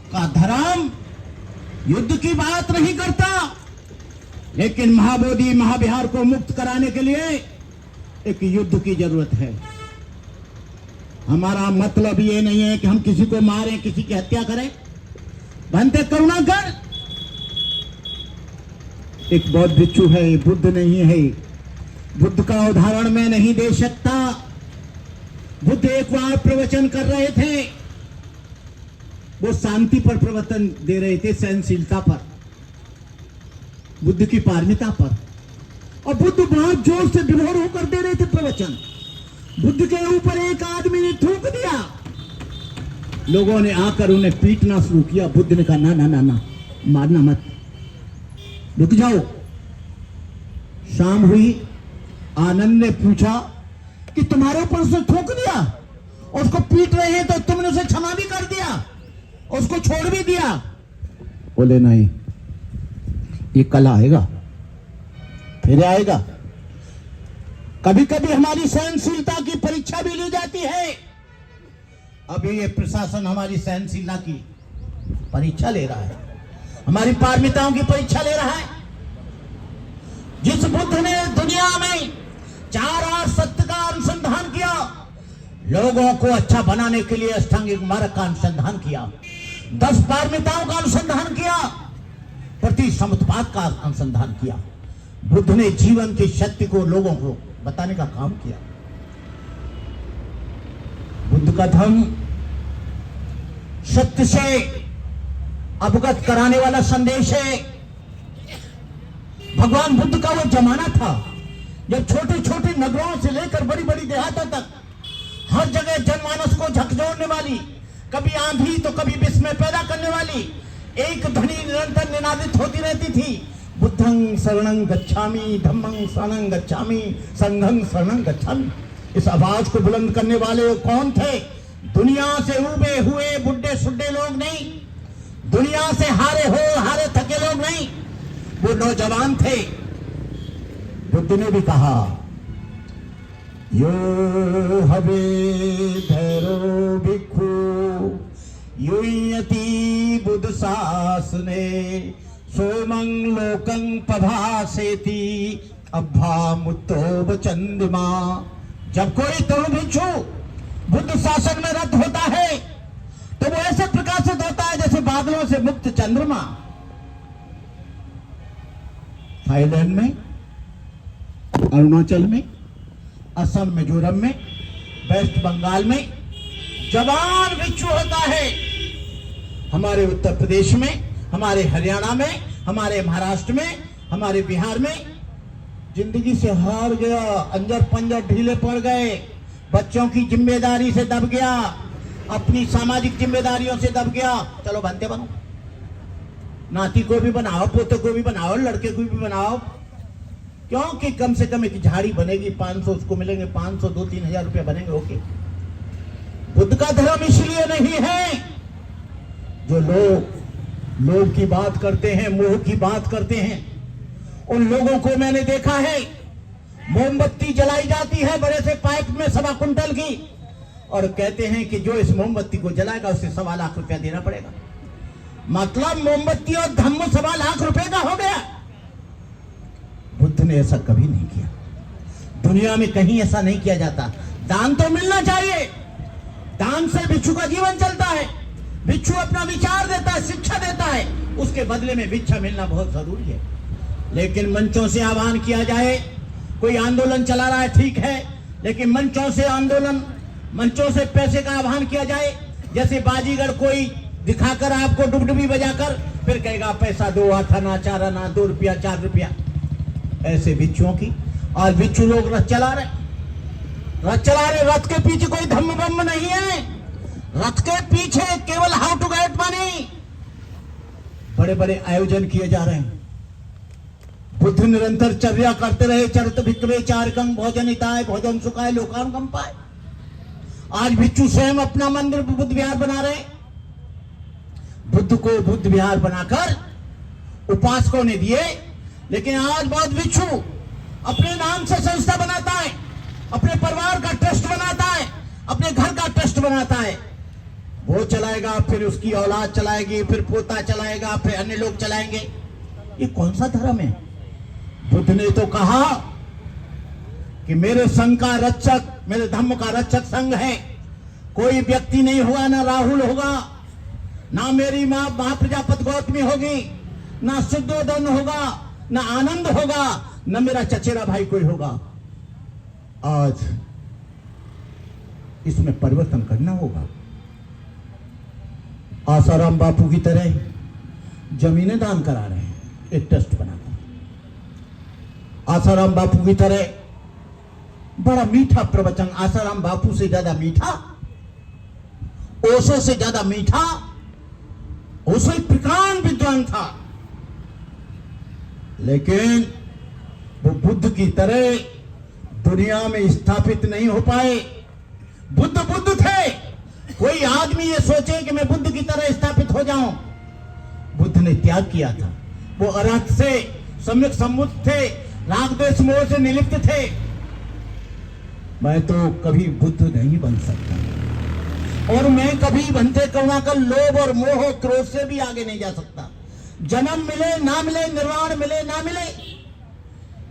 का धर्म युद्ध की बात नहीं करता, लेकिन महाबोधि महाविहार को मुक्त कराने के लिए एक युद्ध की जरूरत है। हमारा मतलब ये नहीं है कि हम किसी को मारें, किसी की हत्या करें। बनते करुणा कर। एक बौद्ध भिक्षु है, बुद्ध नहीं है। बुद्ध का उदाहरण मैं नहीं दे सकता। बुद्ध एक बार प्रवचन कर रहे थे, वो शांति पर प्रवचन दे रहे थे, सहनशीलता पर, बुद्ध की पारमिता पर। और बुद्ध बहुत जोर से विभोर होकर दे रहे थे प्रवचन। बुद्ध के ऊपर एक आदमी ने थूक दिया। लोगों ने आकर उन्हें पीटना शुरू किया। बुद्ध ने कहा ना ना ना ना, मारना मत, रुक जाओ। शाम हुई, आनंद ने पूछा कि तुम्हारे ऊपर उसने थूक दिया, उसको पीट रहे हैं तो तुमने उसे क्षमा भी कर दिया, उसको छोड़ भी दिया? बोले नहीं, ये कल आएगा, फिर आएगा। कभी कभी हमारी सहनशीलता की परीक्षा भी ली जाती है। अभी ये प्रशासन हमारी सहनशीलता की परीक्षा ले रहा है, हमारी पारमिताओं की परीक्षा ले रहा है। जिस बुद्ध ने दुनिया में 4 सत्य का अनुसंधान किया, लोगों को अच्छा बनाने के लिए अष्टांगिक मार्ग का अनुसंधान किया, 10 पारमिताओं का अनुसंधान किया, प्रति समुत्पाद का अनुसंधान किया, बुद्ध ने जीवन की शक्ति को लोगों को बताने का काम किया। बुद्ध का धर्म सत्य से अवगत कराने वाला संदेश है। भगवान बुद्ध का वो जमाना था जब छोटे छोटे नगरों से लेकर बड़ी बड़ी देहातों तक हर जगह जनमानस को झकझोरने वाली, कभी आंधी तो कभी विस्मय पैदा करने वाली एक ध्वनि निरंतर निनादित होती रहती थी। बुद्धं शरणं गच्छामि, धम्मं शरणं गच्छामि, संघं शरणं गच्छामि। इस आवाज को बुलंद करने वाले कौन थे? दुनिया से उबे हुए बुढ़े सुड्ढे लोग नहीं, दुनिया से हारे थके लोग नहीं, वो नौजवान थे। बुद्ध ने भी कहा, यो हवे धैरो भिक्षु युयति बुद्ध शासने सोमं लोकं पभासेति अभा मुत्तो चंद्रमा। जब कोई तरुण भिक्षु बुद्ध शासन में रत होता है तो वो ऐसे प्रकाशित होता है जैसे बादलों से मुक्त चंद्रमा। थाईलैंड में, अरुणाचल में, असम, मिजोरम में, वेस्ट बंगाल में जवान भिक्षु होता है। हमारे उत्तर प्रदेश में, हमारे हरियाणा में, हमारे महाराष्ट्र में, हमारे बिहार में जिंदगी से हार गया, अंजर पंजर ढीले पड़ गए, बच्चों की जिम्मेदारी से दब गया, अपनी सामाजिक जिम्मेदारियों से दब गया। चलो बनते बनो, नाती को भी बनाओ, पोते को भी बनाओ, लड़के को भी बनाओ, क्योंकि कम से कम एक झाड़ी बनेगी, 500 उसको मिलेंगे, 500 2-3 हजार रुपये बनेंगे। ओके, बुद्ध का धर्म इसलिए नहीं है। जो लोग की बात करते हैं, मोह की बात करते हैं, उन लोगों को मैंने देखा है, मोमबत्ती जलाई जाती है बड़े से पाइप में 1.25 कुंटल की, और कहते हैं कि जो इस मोमबत्ती को जलाएगा उसे 1.25 लाख रुपया देना पड़ेगा। मतलब मोमबत्ती और धम्म 1.25 लाख रुपए का हो गया। बुद्ध ने ऐसा कभी नहीं किया, दुनिया में कहीं ऐसा नहीं किया जाता। दान तो मिलना चाहिए, दान से भिक्षु का जीवन चलता है। भिक्षु अपना विचार देता है, शिक्षा देता है, उसके बदले में भिक्षा मिलना बहुत जरूरी है। लेकिन मंचों से आह्वान किया जाए, कोई आंदोलन चला रहा है, ठीक है, लेकिन मंचों से आंदोलन, मंचों से पैसे का आह्वान किया जाए, जैसे बाजीगर कोई दिखाकर आपको डुबडुबी बजाकर फिर कहेगा पैसा दो, आठाना, चाराना, 2 रुपया, 4 रुपया, ऐसे भिक्षुओं की। और भिक्षु लोग रथ चला रहे, रथ के पीछे कोई धम्म बम्म नहीं है, रथ के पीछे केवल हाउ टू गेट मनी, बड़े बड़े आयोजन किए जा रहे हैं। बुद्ध निरंतर चर्या करते रहे, चरित भिक्खवे चारकं भोजनिताय भोजन सुखाय लोकानुकंपाय पाए। आज भिक्षु स्वयं अपना मंदिर बुद्ध विहार बना रहे। बुद्ध को बुद्ध विहार बनाकर उपासकों ने दिए, लेकिन आज बहुत भिक्षु अपने नाम से संस्था बनाता है, अपने परिवार का ट्रस्ट बनाता है, अपने घर का ट्रस्ट बनाता है, वो चलाएगा, फिर उसकी औलाद चलाएगी, फिर पोता चलाएगा, फिर अन्य लोग चलाएंगे। ये कौन सा धर्म है? बुद्ध ने तो कहा कि मेरे संघ का रक्षक, मेरे धर्म का रक्षक संघ है। कोई व्यक्ति नहीं होगा, ना राहुल होगा, ना मेरी मां महाप्रजापति गौतमी होगी, ना शुद्धोधन होगा, ना आनंद होगा, ना मेरा चचेरा भाई कोई होगा। आज इसमें परिवर्तन करना होगा। आसाराम बापू की तरह जमीनें दान करा रहे हैं एक ट्रस्ट बनाकर। आसाराम बापू की तरह बड़ा मीठा प्रवचन, आसाराम बापू से ज्यादा मीठा, ओशो से ज्यादा मीठा। ओशो एक प्रकांड विद्वान था, लेकिन वो बुद्ध की तरह दुनिया में स्थापित नहीं हो पाए। बुद्ध बुद्ध थे। कोई आदमी ये सोचे कि मैं बुद्ध की तरह स्थापित हो जाऊं, बुद्ध ने त्याग किया था। वो अरहत से सम्यक सम्मुख थे, राग द्वेष मोह से निलिप्त थे। मैं तो कभी बुद्ध नहीं बन सकता, और मैं कभी बनते करुणाकर लोभ और मोह क्रोध से भी आगे नहीं जा सकता। जन्म मिले ना मिले, निर्वाण मिले ना मिले,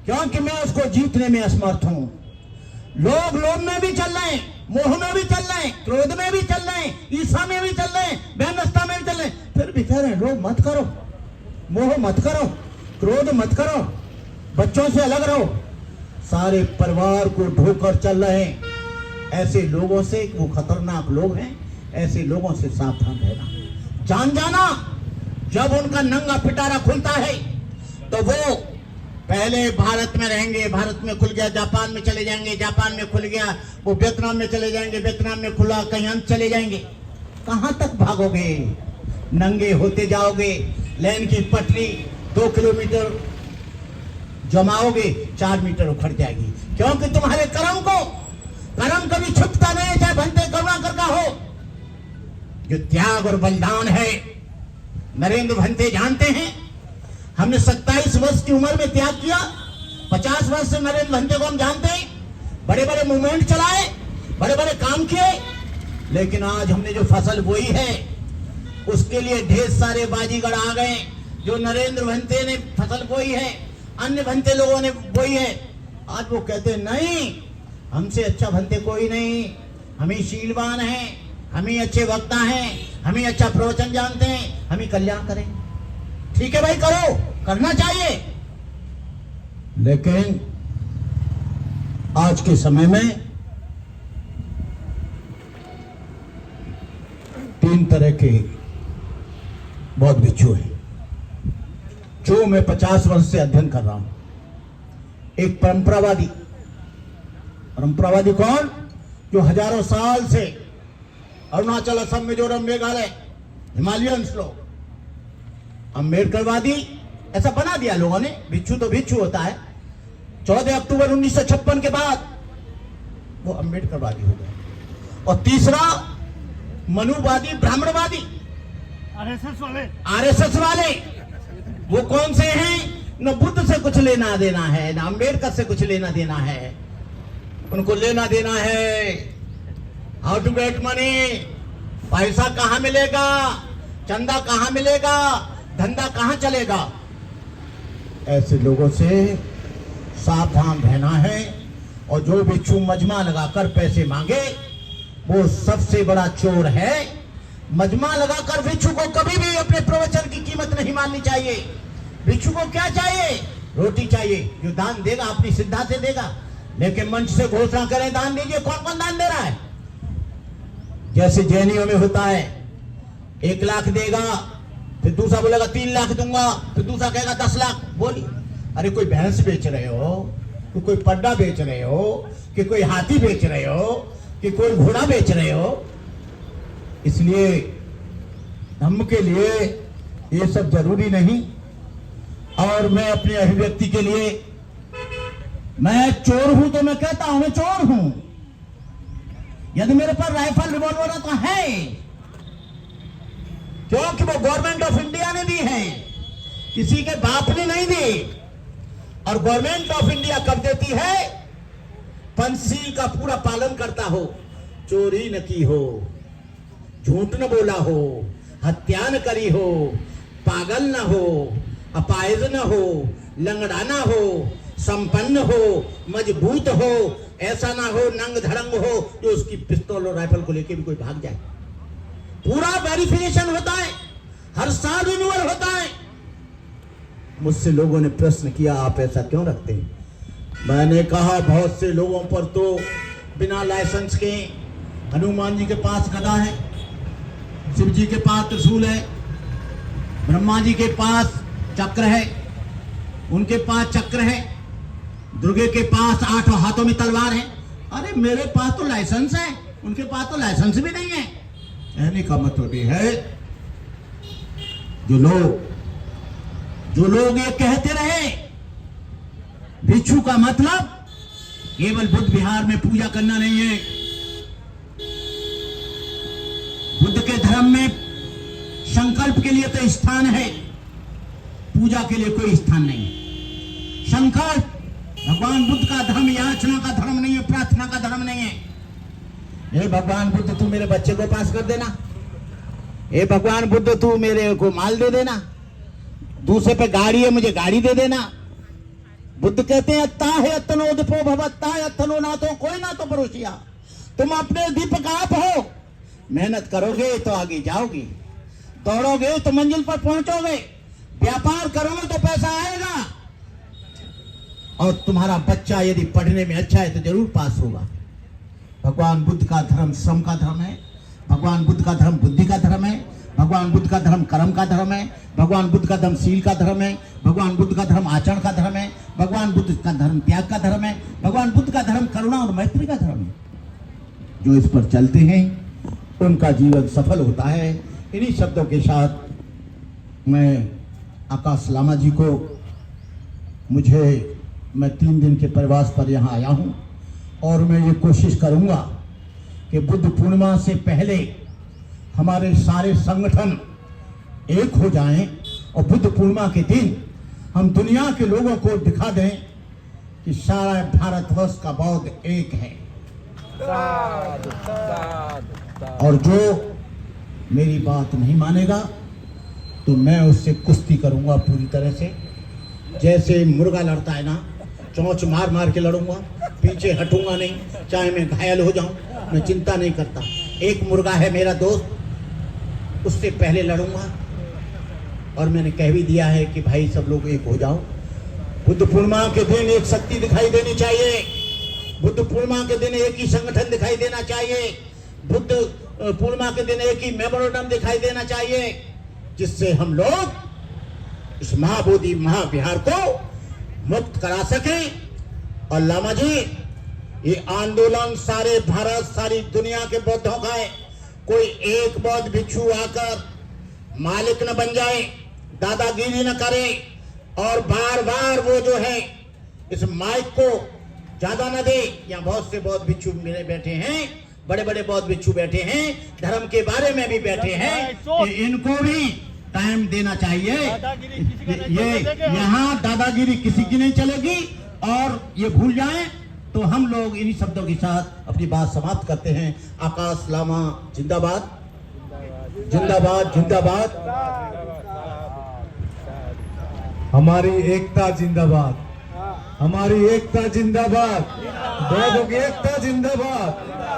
क्योंकि मैं उसको जीतने में असमर्थ हूं। लोग लोभ में भी चल रहे हैं, मोह में भी चल रहे हैं, क्रोध में भी चल रहे हैं, ईर्ष्या में भी चल रहे हैं, वैमनस्यता में भी चल रहे हैं, फिर भी कह रहे हैं लोभ मत करो, मोह मत करो, क्रोध मत करो, बच्चों से अलग रहो। सारे परिवार को ढोकर चल रहे हैं। ऐसे लोगों से, वो खतरनाक लोग हैं, ऐसे लोगों से सावधान रहना, जान जाना। जब उनका नंगा पिटारा खुलता है तो वो पहले भारत में रहेंगे, भारत में खुल गया, जापान में चले जाएंगे, जापान में खुल गया, वो वियतनाम में चले जाएंगे, वियतनाम में खुला, कहीं अंत चले जाएंगे। कहां तक भागोगे? नंगे होते जाओगे। लेन की पटरी 2 किलोमीटर जमाओगे, 4 मीटर उखड़ जाएगी, क्योंकि तुम्हारे कर्म कभी छुपता नहीं, चाहे भंते करुणाकर का हो। जो त्याग और बलिदान है, नरेंद्र भंते जानते हैं। हमने 27 वर्ष की उम्र में त्याग किया। 50 वर्ष से नरेंद्र भंते को हम जानते हैं। बड़े बड़े मूवमेंट चलाए, बड़े बड़े काम किए, लेकिन आज हमने जो फसल बोई है उसके लिए ढेर सारे बाजीगर आ गए। जो नरेंद्र भंते ने फसल बोई है, अन्य भंते लोगों ने बोई है, आज वो कहते नहीं, हमसे अच्छा भंते कोई नहीं, हम ही शीलवान हैं, हम ही अच्छे वक्ता हैं, हम ही अच्छा प्रवचन जानते हैं, हम ही कल्याण करें। ठीक है भाई, करो, करना चाहिए। लेकिन आज के समय में 3 तरह के बौद्ध भिक्षु हैं, जो मैं 50 वर्ष से अध्ययन कर रहा हूं। एक परंपरावादी। परंपरावादी कौन? जो हजारों साल से अरुणाचल, असम, मिजोरम, मेघालय, हिमालयंस लोग। अम्बेडकरवादी, ऐसा बना दिया लोगों ने, भिक्षु तो भिक्षु होता है। 14 अक्टूबर 1956 के बाद वो अम्बेडकरवादी हो गए। और तीसरा मनुवादी, ब्राह्मणवादी, आरएसएस वाले। वो कौन से हैं? न बुद्ध से कुछ लेना देना है, न अम्बेडकर से कुछ लेना देना है। उनको लेना देना है हाउ टू गेट मनी, पैसा कहां मिलेगा, चंदा कहां मिलेगा, धंधा कहां चलेगा। ऐसे लोगों से सावधान रहना है। और जो भिक्षु मजमा लगाकर पैसे मांगे, वो सबसे बड़ा चोर है। मजमा लगाकर भिक्षु को कभी भी अपने प्रवचन की कीमत नहीं माननी चाहिए। भिक्षु को क्या चाहिए? रोटी चाहिए। जो दान देगा अपनी श्रद्धा से देगा, लेकिन मंच से घोषणा करें दान दीजिए, कौन कौन दान दे रहा है? जैसे जैनियों में होता है, 1 लाख देगा, फिर दूसरा बोलेगा 3 लाख दूंगा, फिर दूसरा कहेगा 10 लाख। बोली, अरे कोई भैंस बेच रहे हो, कि कोई पड्डा बेच रहे हो, कि कोई हाथी बेच रहे हो, कि कोई घोड़ा बेच रहे हो? इसलिए धर्म के लिए ये सब जरूरी नहीं। और मैं अपनी अभिव्यक्ति के लिए, मैं चोर हूं तो मैं कहता हूं मैं चोर हूं। यदि मेरे पास राइफल, रिवॉल्वर है तो है, क्योंकि वो गवर्नमेंट ऑफ इंडिया ने दी है, किसी के बाप ने नहीं दी। और गवर्नमेंट ऑफ इंडिया कब देती है? पंचशील का पूरा पालन करता हो, चोरी न की हो, झूठ न बोला हो, हत्या न करी हो, पागल न हो, अपाहिज न हो, लंगड़ा न हो, संपन्न हो, मजबूत हो, ऐसा ना हो नंग धड़ंग हो जो उसकी पिस्तौल और राइफल को लेके भी कोई भाग जाए। पूरा वेरिफिकेशन होता है, हर साल रिन्यूअल होता है। मुझसे लोगों ने प्रश्न किया आप ऐसा क्यों रखते हैं? मैंने कहा बहुत से लोगों पर तो बिना लाइसेंस के, हनुमान जी के पास गदा है, शिव जी के पास त्रिशूल है, ब्रह्मा जी के पास चक्र है, उनके पास चक्र है, दुर्गे के पास 8 हाथों में तलवार है। अरे मेरे पास तो लाइसेंस है, उनके पास तो लाइसेंस भी नहीं है। कहने का मतलब ये है जो लोग ये कहते रहे भिक्षु का मतलब केवल बुद्ध विहार में पूजा करना नहीं है। बुद्ध के धर्म में संकल्प के लिए तो स्थान है, पूजा के लिए कोई स्थान नहीं है। संकल्प भगवान बुद्ध का धर्म याचना का धर्म नहीं है, प्रार्थना का धर्म नहीं है। हे भगवान बुद्ध तू मेरे बच्चे को पास कर देना, हे भगवान बुद्ध तू मेरे को माल दे देना, दूसरे पे गाड़ी है मुझे गाड़ी दे देना। बुद्ध कहते हैं अत्ता है अत्तनोदपो भवत्ता है अत्तनो नातो कोई ना तो परोसिया। तुम अपने दीपक आप हो, मेहनत करोगे तो आगे जाओगे, दौड़ोगे तो मंजिल पर पहुंचोगे, व्यापार करोगे तो पैसा आएगा, और तुम्हारा बच्चा यदि पढ़ने में अच्छा है तो जरूर पास होगा। भगवान बुद्ध का धर्म श्रम का धर्म है, भगवान बुद्ध का धर्म बुद्धि का धर्म है, भगवान बुद्ध का धर्म कर्म का धर्म है, भगवान बुद्ध का धर्म शील का धर्म है, भगवान बुद्ध का धर्म आचरण का धर्म है, भगवान बुद्ध का धर्म त्याग का धर्म है, भगवान बुद्ध का धर्म करुणा और मैत्री का धर्म है। जो इस पर चलते हैं उनका जीवन सफल होता है। इन्हीं शब्दों के साथ मैं आकाश लामा जी को, मैं 3 दिन के प्रवास पर यहाँ आया हूँ और मैं ये कोशिश करूँगा कि बुद्ध पूर्णिमा से पहले हमारे सारे संगठन एक हो जाएं और बुद्ध पूर्णिमा के दिन हम दुनिया के लोगों को दिखा दें कि सारा भारतवर्ष का बौद्ध एक है। और जो मेरी बात नहीं मानेगा तो मैं उससे कुश्ती करूंगा पूरी तरह से। जैसे मुर्गा लड़ता है ना, चोंच मार मार के लड़ूंगा, पीछे हटूंगा नहीं, चाहे मैं घायल हो जाऊं, मैं चिंता नहीं करता। एक मुर्गा है मेरा दोस्त, उससे पहले लड़ूंगा। और मैंने कह भी दिया है कि भाई सब लोग एक हो जाओ। बुद्ध पूर्णिमा के दिन एक शक्ति दिखाई देनी चाहिए, बुद्ध पूर्णिमा के दिन एक ही संगठन दिखाई देना चाहिए, बुद्ध पूर्णिमा के दिन एक ही मेमोरेंडम दिखाई देना चाहिए, जिससे हम लोग इस महाबोधि महाविहार को मुक्त करा सकें। और लामा जी, ये आंदोलन सारे भारत सारी दुनिया के बौद्धों का है। कोई एक बौद्ध भिक्षु आकर मालिक न बन जाए, दादागिरी न करे और बार बार वो जो है इस माइक को ज्यादा न दे। यहाँ बहुत से बौद्ध भिक्षु मेरे बैठे हैं, बड़े बड़े बौद्ध भिक्षु बैठे हैं, धर्म के बारे में भी बैठे हैं, इनको भी टाइम देना चाहिए। ये यहाँ दादागिरी किसी की नहीं चलेगी और ये भूल जाएं तो हम लोग इन्हीं शब्दों के साथ अपनी बात समाप्त करते हैं। आकाश लामा जिंदाबाद, जिंदाबाद, जिंदाबाद। हमारी एकता जिंदाबाद, हमारी एकता जिंदाबाद, बौद्धों की एकता जिंदाबाद।